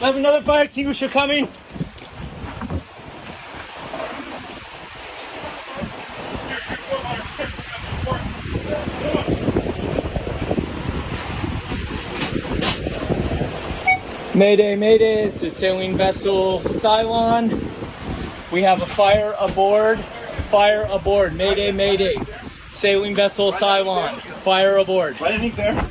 I have another fire extinguisher coming. Mayday, mayday, this is sailing vessel Cylon. We have a fire aboard. Fire aboard. Mayday, mayday. Sailing vessel Cylon. Fire aboard. Right underneath there.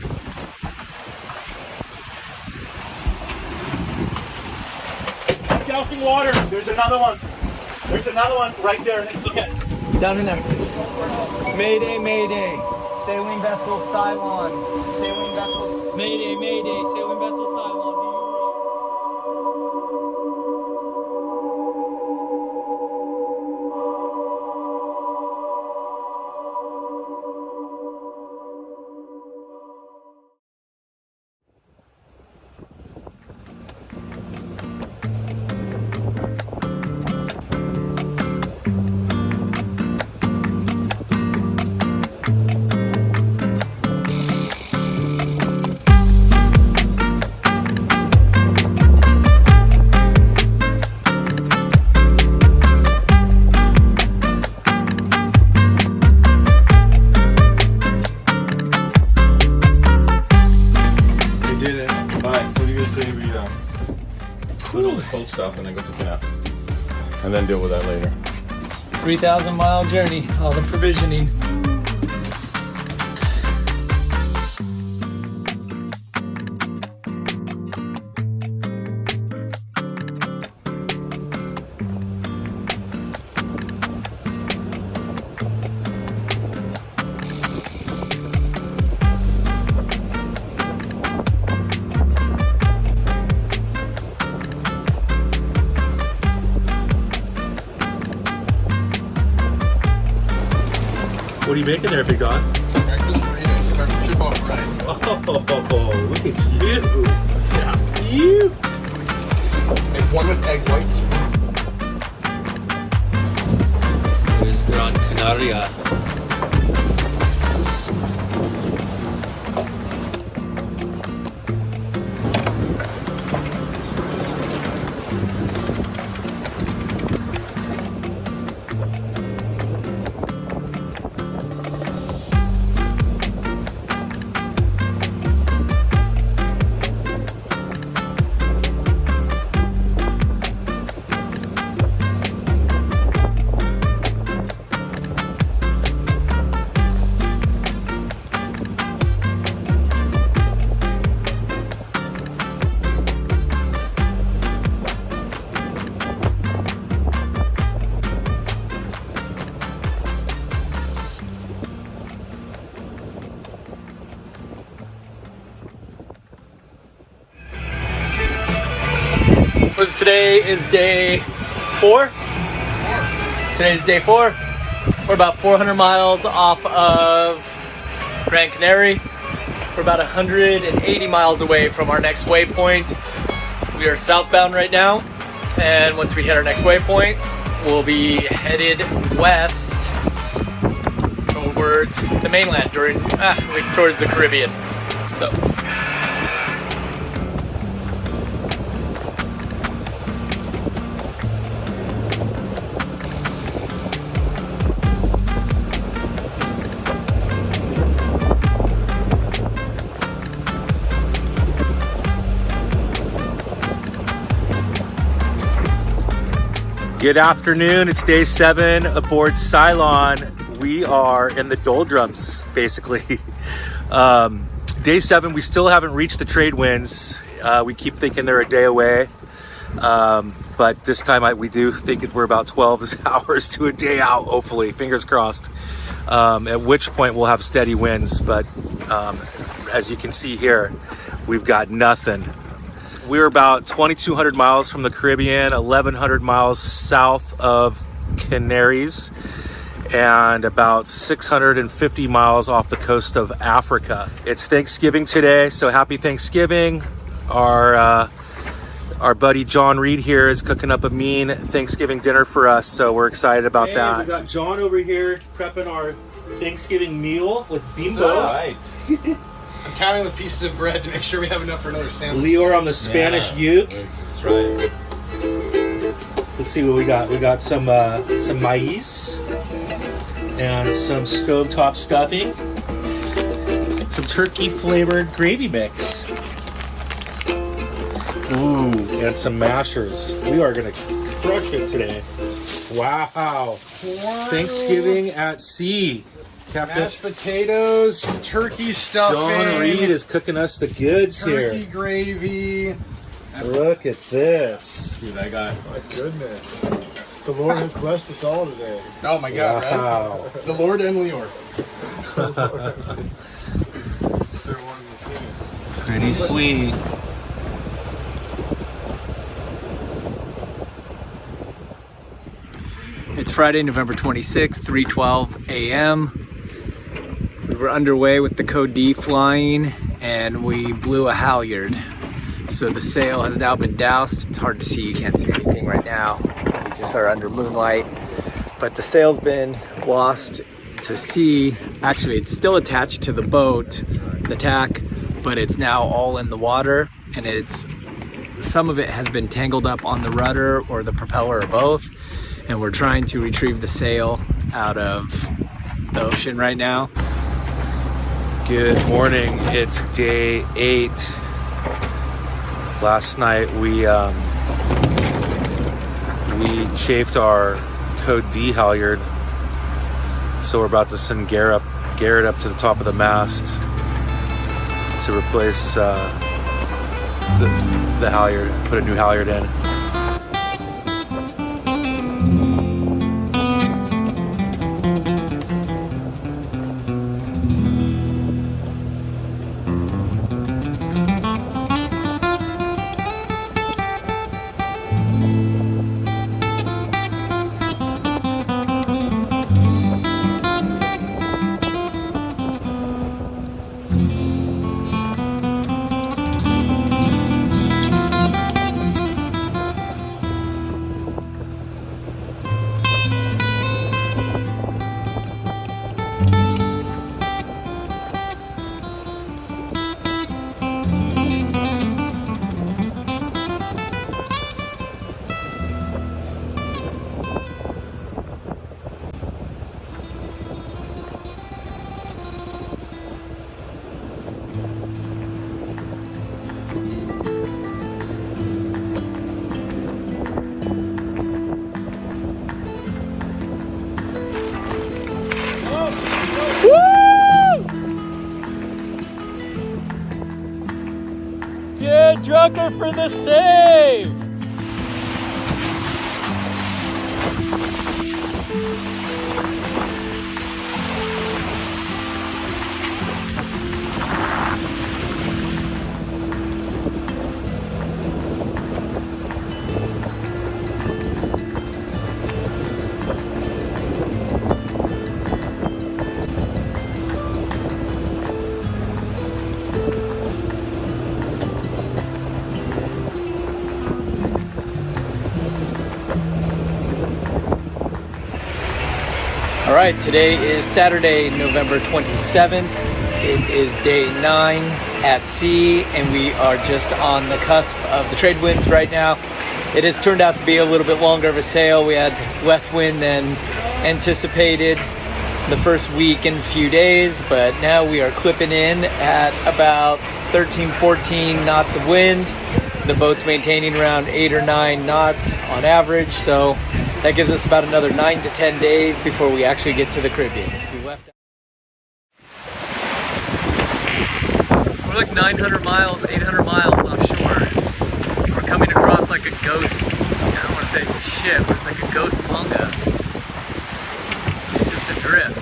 Dousing water. There's another one. There's another one right there. Okay. Down in there. Mayday, mayday. Sailing vessel Cylon. Sailing vessel. Mayday, mayday. Sailing vessel Cylon. Cold stuff and then go to canal. And then deal with that later. 3,000-mile journey, all the provisioning. What are you making there, big dog? Breakfast burrito, start to ship off right. Oh, look at you. Yeah. You. Make one with egg whites. This is Gran Canaria. Today is day 4. Today's day 4. We're about 400 miles off of Gran Canaria. We're about 180 miles away from our next waypoint. We are southbound right now, and once we hit our next waypoint, we'll be headed west towards the mainland, at least towards the Caribbean. So. Good afternoon, it's day 7 aboard Cylon. We are in the doldrums, basically. Day 7, we still haven't reached the trade winds. We keep thinking they're a day away. But this time we do think we're about 12 hours to a day out, hopefully, fingers crossed. At which point we'll have steady winds, but as you can see here, we've got nothing. We're about 2,200 miles from the Caribbean, 1,100 miles south of Canaries, and about 650 miles off the coast of Africa. It's Thanksgiving today, so happy Thanksgiving. Our buddy John Reed here is cooking up a mean Thanksgiving dinner for us, so we're excited about that. We got John over here prepping our Thanksgiving meal with bimbo. Right. I'm counting the pieces of bread to make sure we have enough for another sandwich. Leeward on the Spanish uke. That's right. Let's see what we got. We got some maize and some stovetop stuffing. Some turkey flavored gravy mix. Ooh, and some mashers. We are gonna crush it today. Wow. Thanksgiving at sea. Captain Mashed potatoes, turkey stuffing. John Reed is cooking us the goods turkey here. gravy. Look at this. Dude, I got My goodness. The Lord has blessed us all today. Oh my God, Wow. right? The Lord and Leeward. They're wanting to sing it. Pretty sweet. It's Friday, November 26th, 3:12 a.m. We were underway with the Code D flying and we blew a halyard. So the sail has now been doused. It's hard to see, you can't see anything right now. We just are under moonlight. But the sail's been lost to sea. Actually, it's still attached to the boat, the tack, but it's now all in the water, and some of it has been tangled up on the rudder or the propeller or both. And we're trying to retrieve the sail out of the ocean right now. Good morning. It's day 8. Last night we chafed our Code D halyard, so we're about to send Garrett up to the top of the mast to replace the halyard, put a new halyard in. Get drunker for the save! All right, today is Saturday, November 27th. It is day 9 at sea, and we are just on the cusp of the trade winds right now. It has turned out to be a little bit longer of a sail. We had less wind than anticipated the first week and few days, but now we are clipping in at about 13, 14 knots of wind. The boat's maintaining around 8 or 9 knots on average, so that gives us about another 9 to 10 days before we actually get to the Caribbean. We're like 900 miles, 800 miles offshore. We're coming across like a ghost, I don't want to say ship, but it's like a ghost manga. It's just adrift.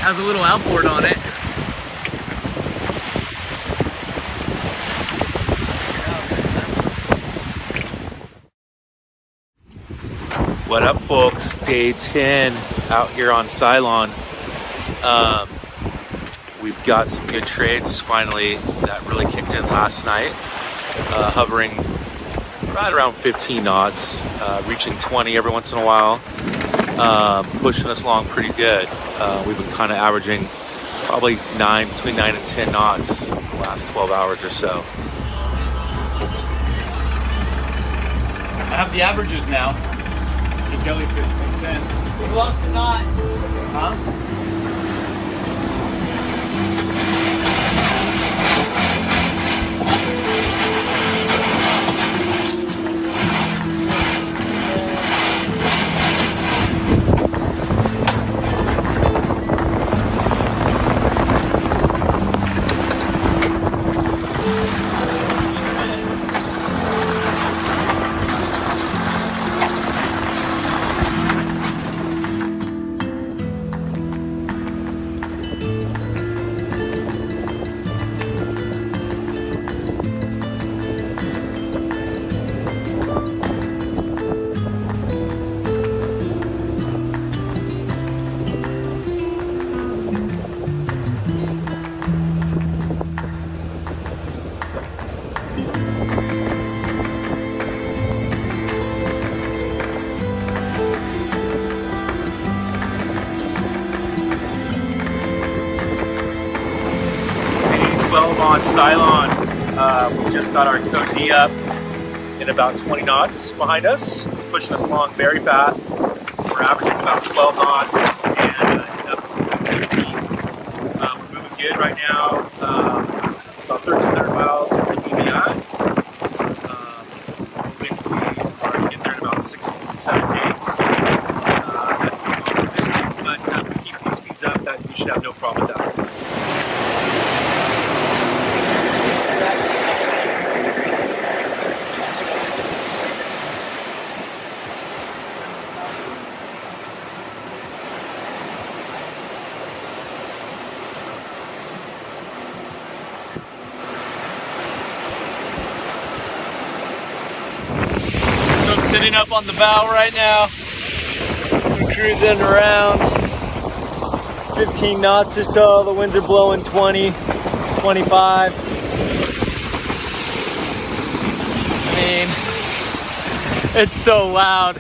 Has a little outboard on it. What up, folks? Day 10 out here on Ceylon. We've got some good trades finally that really kicked in last night, hovering right around 15 knots, reaching 20 every once in a while. pushing us along pretty good. We've been kind of averaging probably between 9 and 10 knots the last 12 hours or so. I have the averages now. The jellyfish makes sense. We've lost a knot. Huh? On Ceylon, we just got our tow knee up in about 20 knots behind us. It's pushing us along very fast. We're averaging about 12 knots and ended up at 15. We're moving good right now, about 1,300 miles from the EBI. We are getting there in about 6 to 7 days. That's optimistic, but if we keep these speeds up, that we should have no problem with that. I'm sitting up on the bow right now. We're cruising around 15 knots or so. The winds are blowing 20, 25. I mean, it's so loud.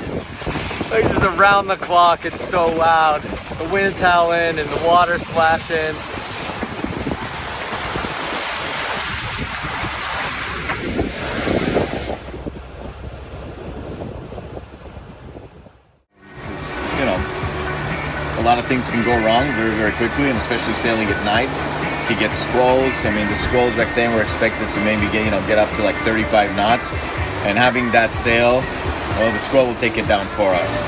Like just around the clock, it's so loud. The wind's howling and the water splashing. A lot of things can go wrong very, very quickly, and especially sailing at night. You get squalls. I mean, the squalls back then were expected to maybe get up to like 35 knots, and having that sail, well, the squall will take it down for us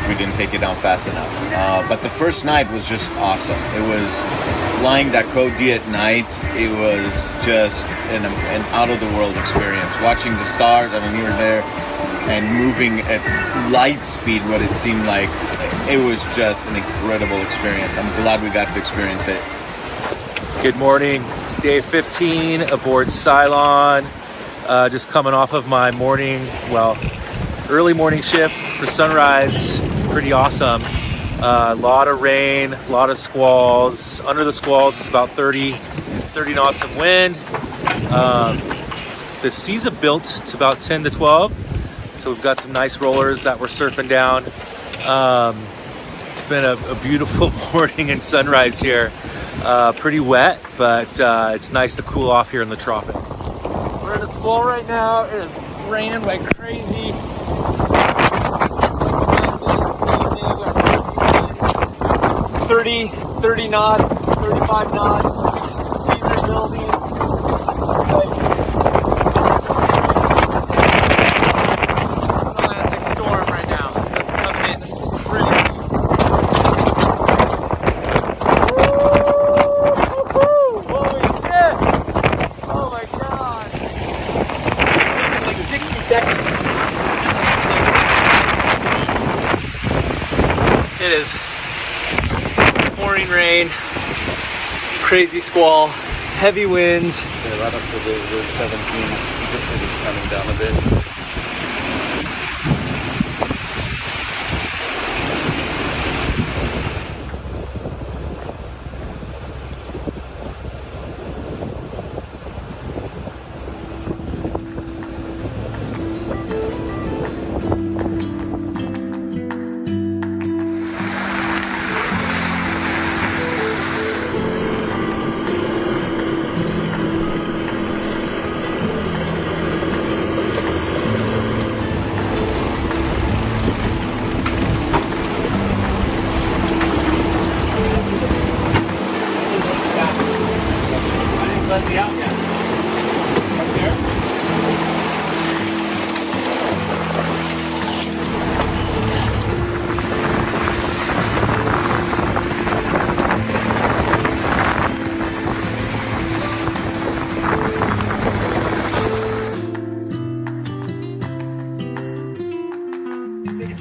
if we didn't take it down fast enough. But the first night was just awesome. It was flying that Code D at night. It was just an out-of-the-world experience. Watching the stars, I mean, we were there, and moving at light speed, what it seemed like. It was just an incredible experience. I'm glad we got to experience it. Good morning. It's day 15 aboard Ceylon. Just coming off of my early morning shift for sunrise. Pretty awesome. A lot of rain, a lot of squalls. Under the squalls, it's about 30 knots of wind. The seas have built to about 10 to 12. So we've got some nice rollers that we're surfing down. It's been a beautiful morning and sunrise here. Pretty wet, but it's nice to cool off here in the tropics. We're in a squall right now. It is raining like crazy. 30 knots, 35 knots. Seas are building. Atlantic storm right now. That's coming in. This is crazy. Holy shit! Oh my god! It's like 60 seconds. It is pouring rain, crazy squall, heavy winds. Yeah, right up to the 17, looks like it's coming down a bit.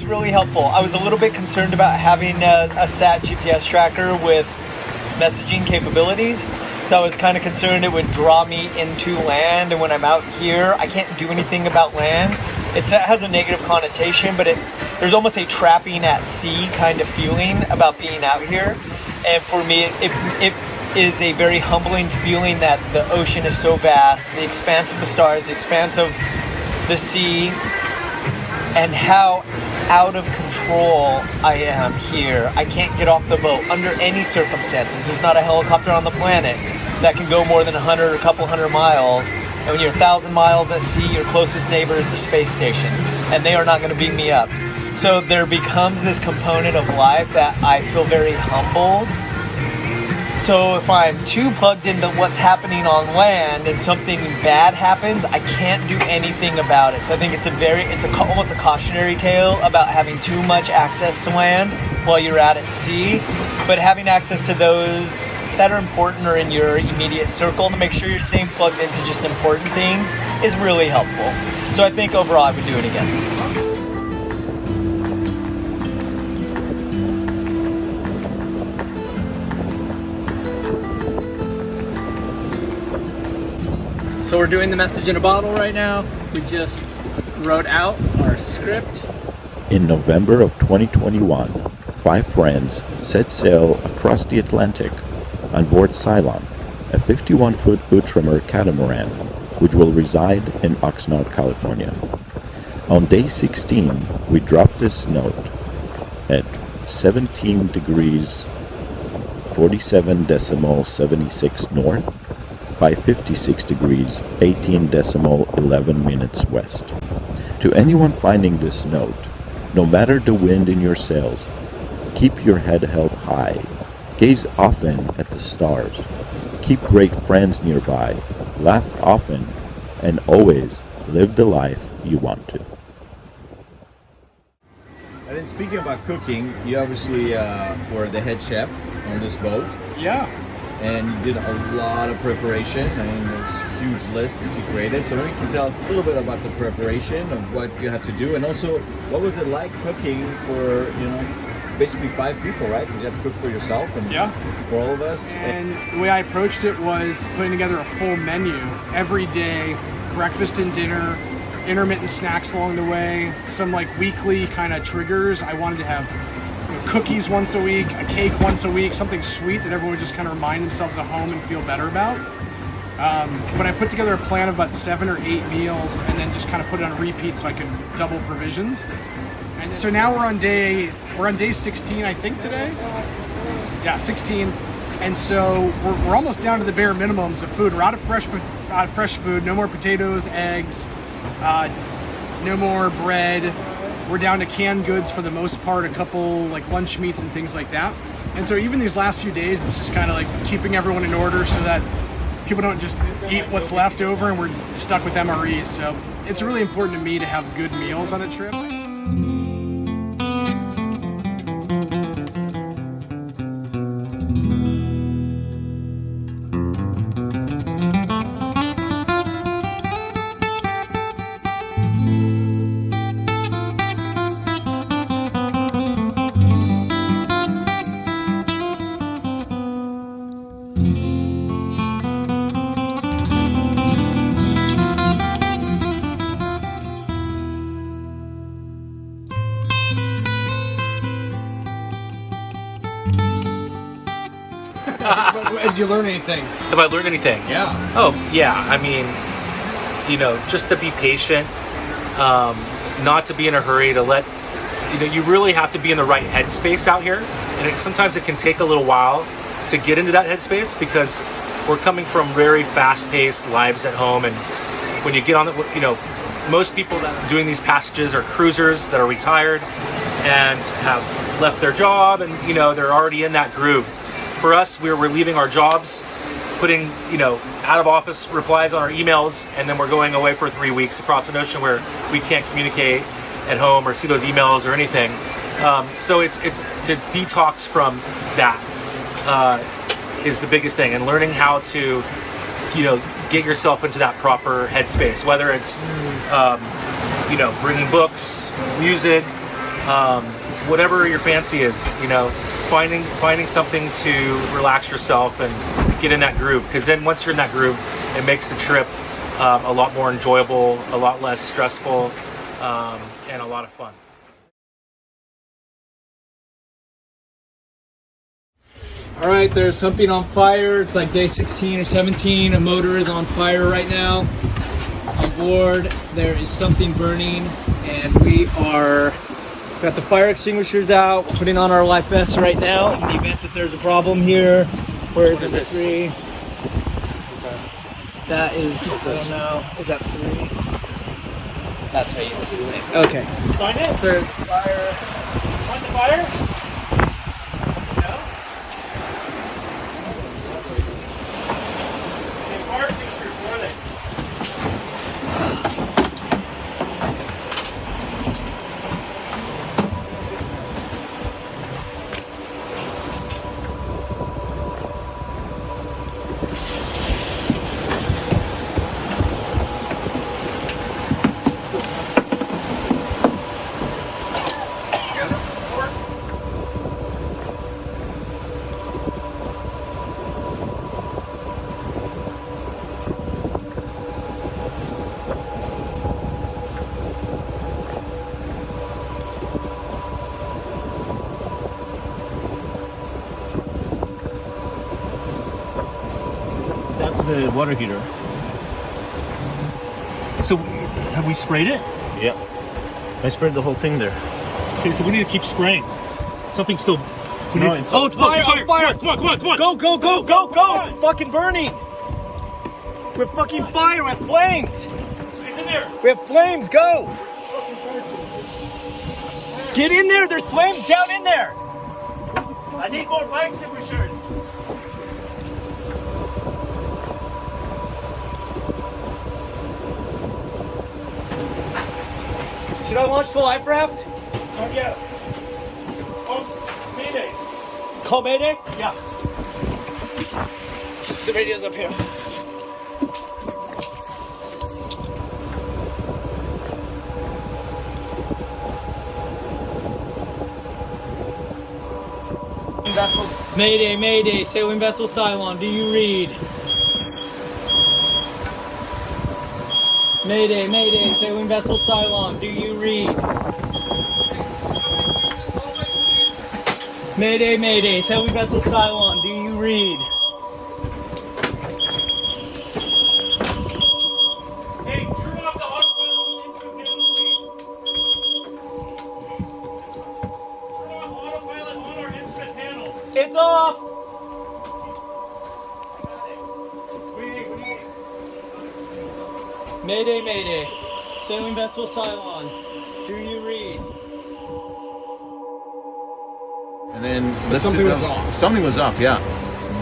really helpful. I was a little bit concerned about having a sat GPS tracker with messaging capabilities. So I was kind of concerned it would draw me into land, and when I'm out here, I can't do anything about land. It has a negative connotation, but there's almost a trapping at sea kind of feeling about being out here. And for me, it is a very humbling feeling that the ocean is so vast, the expanse of the stars, the expanse of the sea, and how out of control I am here. I can't get off the boat under any circumstances. There's not a helicopter on the planet that can go more than 100 or a couple hundred miles. And when you're 1,000 miles at sea, your closest neighbor is the space station, and they are not going to beam me up. So there becomes this component of life that I feel very humbled. So if I'm too plugged into what's happening on land and something bad happens, I can't do anything about it. So I think it's almost a cautionary tale about having too much access to land while you're out at sea, but having access to those that are important or in your immediate circle to make sure you're staying plugged into just important things is really helpful. So I think overall I would do it again. So we're doing the message in a bottle right now. We just wrote out our script. In November of 2021, 5 friends set sail across the Atlantic on board Ceylon, a 51-foot Outremer catamaran, which will reside in Oxnard, California. On day 16, we dropped this note at 17 degrees 47.76 north by 56 degrees 18.11 minutes west. To anyone finding this note, no matter the wind in your sails, keep your head held high, gaze often at the stars, keep great friends nearby, laugh often, and always live the life you want to. And then speaking about cooking, you obviously were the head chef on this boat. Yeah. And you did a lot of preparation. I mean, there's a huge list that you created. So maybe you can tell us a little bit about the preparation of what you had to do, and also what was it like cooking for, basically 5 people, right? Because you have to cook for yourself and for all of us. And the way I approached it was putting together a full menu every day, breakfast and dinner, intermittent snacks along the way, some like weekly kind of triggers. I wanted to have cookies once a week, a cake once a week, something sweet that everyone would just kind of remind themselves of home and feel better about. But I put together a plan of about 7 or 8 meals and then just kind of put it on repeat so I could double provisions. And so now we're on day 16, I think, today. Yeah, 16. And so we're almost down to the bare minimums of food. We're out of fresh food. No more potatoes, eggs, no more bread. We're down to canned goods for the most part, a couple like lunch meats and things like that. And so even these last few days, it's just kind of like keeping everyone in order so that people don't just eat what's left over and we're stuck with MREs. So it's really important to me to have good meals on a trip. Did you learn anything? Have I learned anything? Yeah. Oh, yeah. I mean, just to be patient, not to be in a hurry, to let, you really have to be in the right headspace out here. And sometimes it can take a little while to get into that headspace because we're coming from very fast-paced lives at home. And when you get on most people that are doing these passages are cruisers that are retired and have left their job and, they're already in that groove. For us, we're leaving our jobs, putting, out of office replies on our emails, and then we're going away for 3 weeks across an ocean where we can't communicate at home or see those emails or anything. So it's to detox from that is the biggest thing, and learning how to, get yourself into that proper headspace, whether it's, bringing books, music, whatever your fancy is, you know, finding something to relax yourself and get in that groove. Because then once you're in that groove, it makes the trip a lot more enjoyable, a lot less stressful, and a lot of fun. All right, there's something on fire. It's like day 16 or 17. A motor is on fire right now. On board, there is something burning, and we got the fire extinguishers out. We're putting on our life vests right now in the event that there's a problem here. Where is this? 3. That is, I don't know. Is that 3? That's how you use it. Okay. Find it? So there's fire. Find the fire? That's the water heater. So have we sprayed it? Yeah. I sprayed the whole thing there. Okay, so we need to keep spraying. Something's still... No, it's Oh, it's fire! On fire! Come on, come on, come on! Go, go, go, go, go! It's fucking burning! We're fucking fire! We have flames! It's in there! We have flames! Go! Get in there! There's flames down in there! I need more fire extinguishers. Should I launch the life raft? Oh, yeah. Oh, Mayday. Call Mayday? Yeah. The radio's up here. Vessels. Mayday, Mayday, sailing vessel Cylon, do you read? Mayday, Mayday, sailing vessel Cylon, do you read? Mayday, Mayday, sailing vessel Cylon, do you read? Hey, turn off the autopilot instrument panel, please. Turn off autopilot on our instrument panel. It's off! Mayday, Mayday, sailing vessel Cylon, do you read? And then something lifted was up- off. Something was off, yeah.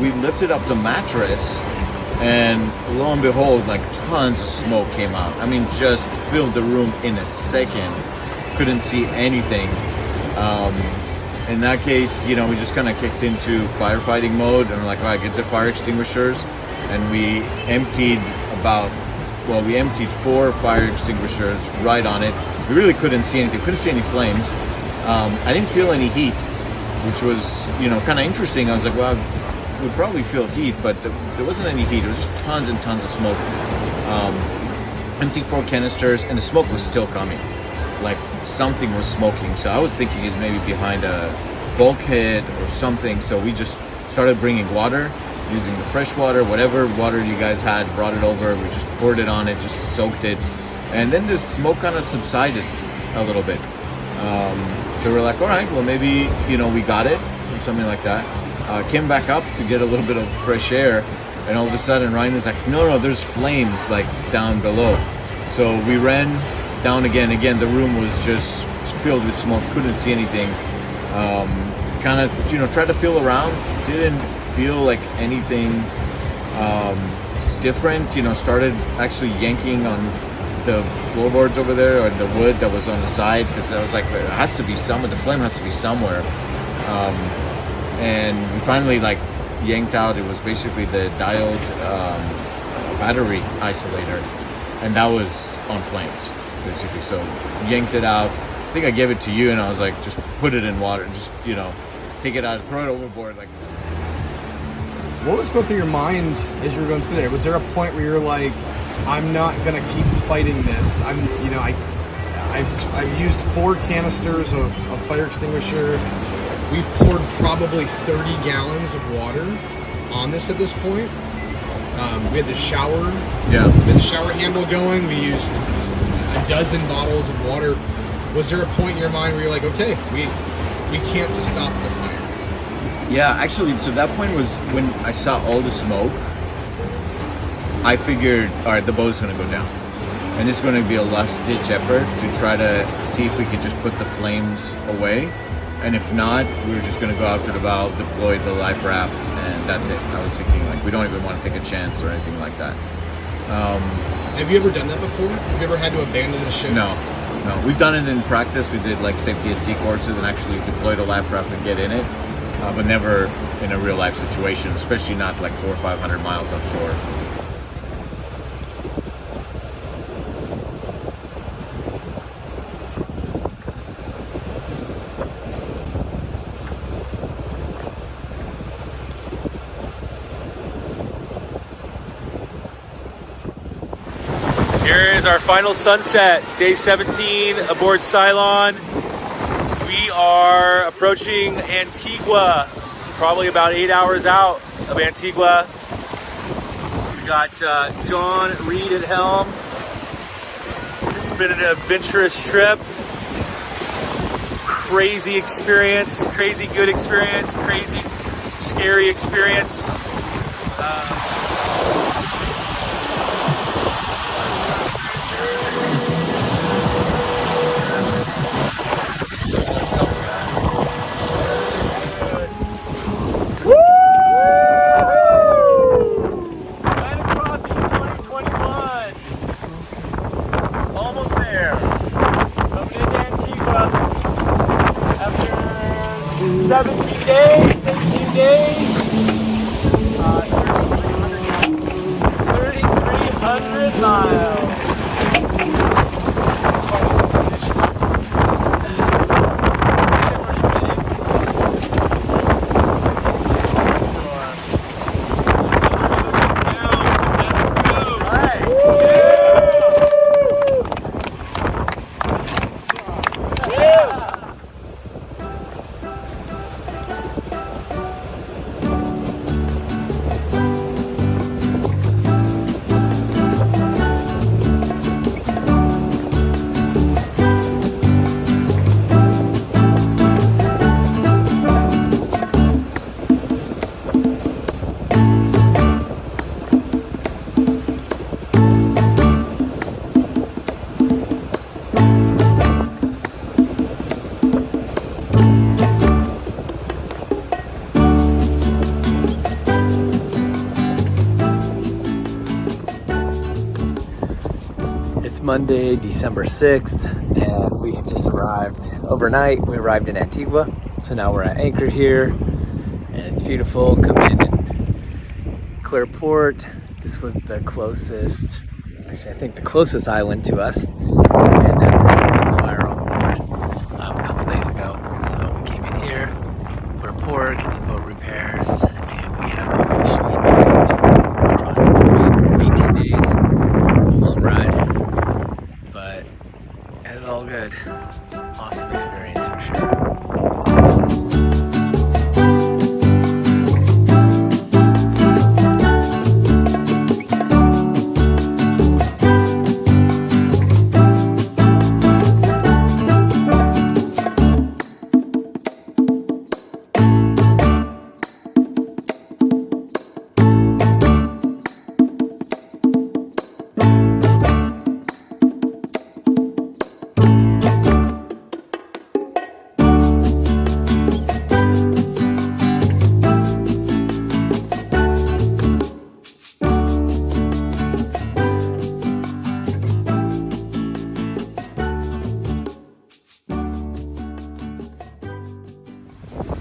We lifted up the mattress, and lo and behold, like tons of smoke came out. I mean, just filled the room in a second. Couldn't see anything. In that case, you know, we just kind of kicked into firefighting mode, and we're like, all right, get the fire extinguishers, and we emptied 4 fire extinguishers right on it. We really couldn't see anything. Couldn't see any flames. I didn't feel any heat, which was, you know, kind of interesting. I was like, well, we'd probably feel heat, but there wasn't any heat. It was just tons and tons of smoke. Empty 4 canisters, and the smoke was still coming. Like something was smoking. So I was thinking it's maybe behind a bulkhead or something. So we just started bringing water, using the fresh water, whatever water you guys had, brought it over. We just poured it on it, just soaked it. And then the smoke kind of subsided a little bit. So we're like, all right, well, maybe, you know, we got it or something like that. Came back up to get a little bit of fresh air, and all of a sudden Ryan is like, no, there's flames like down below. So we ran down again. The room was just filled with smoke, couldn't see anything. Kind of, you know, tried to feel around, didn't feel like anything different. You know, started actually yanking on the floorboards over there, or the wood that was on the side, because I was like, there has to be somewhere, the flame has to be somewhere. And we finally like yanked out. It was basically the diode battery isolator, and that was on flames basically. So yanked it out, think I gave it to you, and I was like, just put it in water, just, you know, take it out, throw it overboard. Like, what was going through your mind as you were going through there? Was there a point where you're like, I'm not gonna keep fighting this? I've used 4 canisters of fire extinguisher. We've poured probably 30 gallons of water on this at this point. We had the shower. yeah. We had the shower handle going. We used a dozen bottles of water. Was there a point in your mind where you're like, okay, we can't stop the fire? Yeah, actually, so that point was when I saw all the smoke. I figured, all right, the boat's gonna go down. And it's gonna be a last-ditch effort to try to see if we could just put the flames away. And if not, we were just gonna go out to the bow, deploy the life raft, and that's it. I was thinking, like, we don't even want to take a chance or anything like that. Have you ever done that before? Have you ever had to abandon the ship? No. We've done it in practice. We did like safety at sea courses and actually deployed a life raft and get in it, but never in a real life situation, especially not like 400 or 500 miles offshore. Here is our final sunset, day 17 aboard Cylon. We are approaching Antigua, probably about 8 hours out of Antigua. We got John Reed at helm. It's been an adventurous trip. Crazy experience, crazy good experience, crazy scary experience. Almost there. Coming into Antigua after 17 days, 18 days. 3,300 miles. Monday, December 6th, and we have just arrived overnight. We arrived in Antigua, so now we're at anchor here, and it's beautiful. Come in and clear port. This was the closest, actually I think the closest island to us, and then we're Fire Onboard a couple days ago. So we came in here, put a port, get some boat repairs, and we have officially made it across the point. 18 days, it's a long ride. But it's all good. Awesome experience for sure.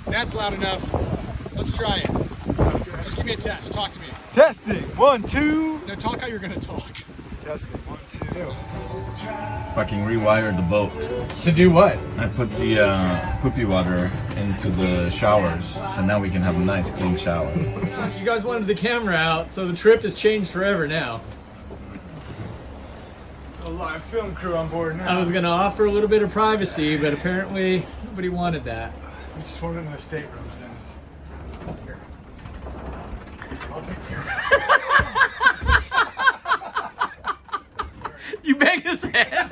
That's loud enough. Let's try it. Just give me a test. Talk to me. Testing. 1, 2. No, talk how you're gonna talk. Testing. 1, 2. Fucking rewired the boat. To do what? I put the poopy water into the showers, so now we can have a nice clean shower. You guys wanted the camera out, so the trip has changed forever now. A live film crew on board now. I was gonna offer a little bit of privacy, but apparently nobody wanted that. We just wanted in the staterooms then. Here. I'll pick you. You bang his head?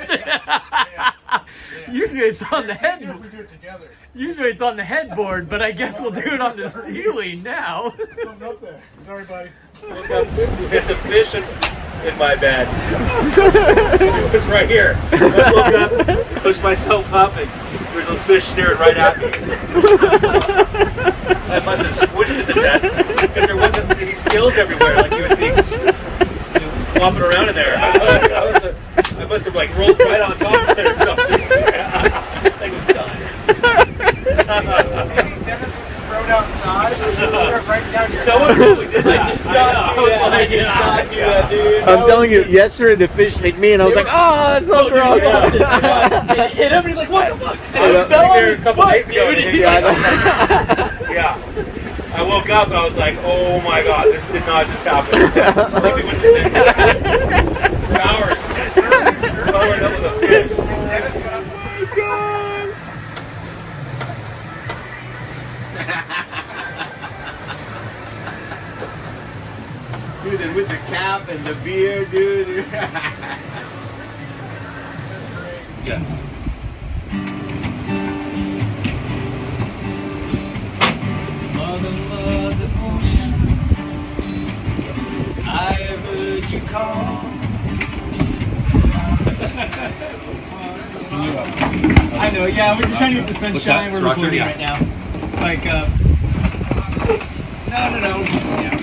Usually it's on the head. We do it together. Usually it's on the headboard, but I guess we'll do it on the ceiling now. Something up there. Sorry, buddy. Hit the fish in my bed. It was right here. I woke up, pushed myself up, and there's a fish staring right at me. I must have squished it to death because there wasn't any scales everywhere like you would think. Flopping around in there. I must have like rolled right on top of it or something. I was done. Thrown outside. Right down your Someone really did that. I'm telling you, yesterday the fish hit me and I was like, oh, that's so gross. It hit him and he's like, what the fuck? I was sitting there a couple days ago. And yeah. I woke up and I was like, oh my god, this did not just happen. Sleeping with this thing for hours. Covered up with a fish. Oh my god. Dude, and with the cap and the beer, dude. Yes. Mother ocean, I heard you call. I know, yeah, we're just trying to get the sunshine. We're recording right now. Like, no. Yeah.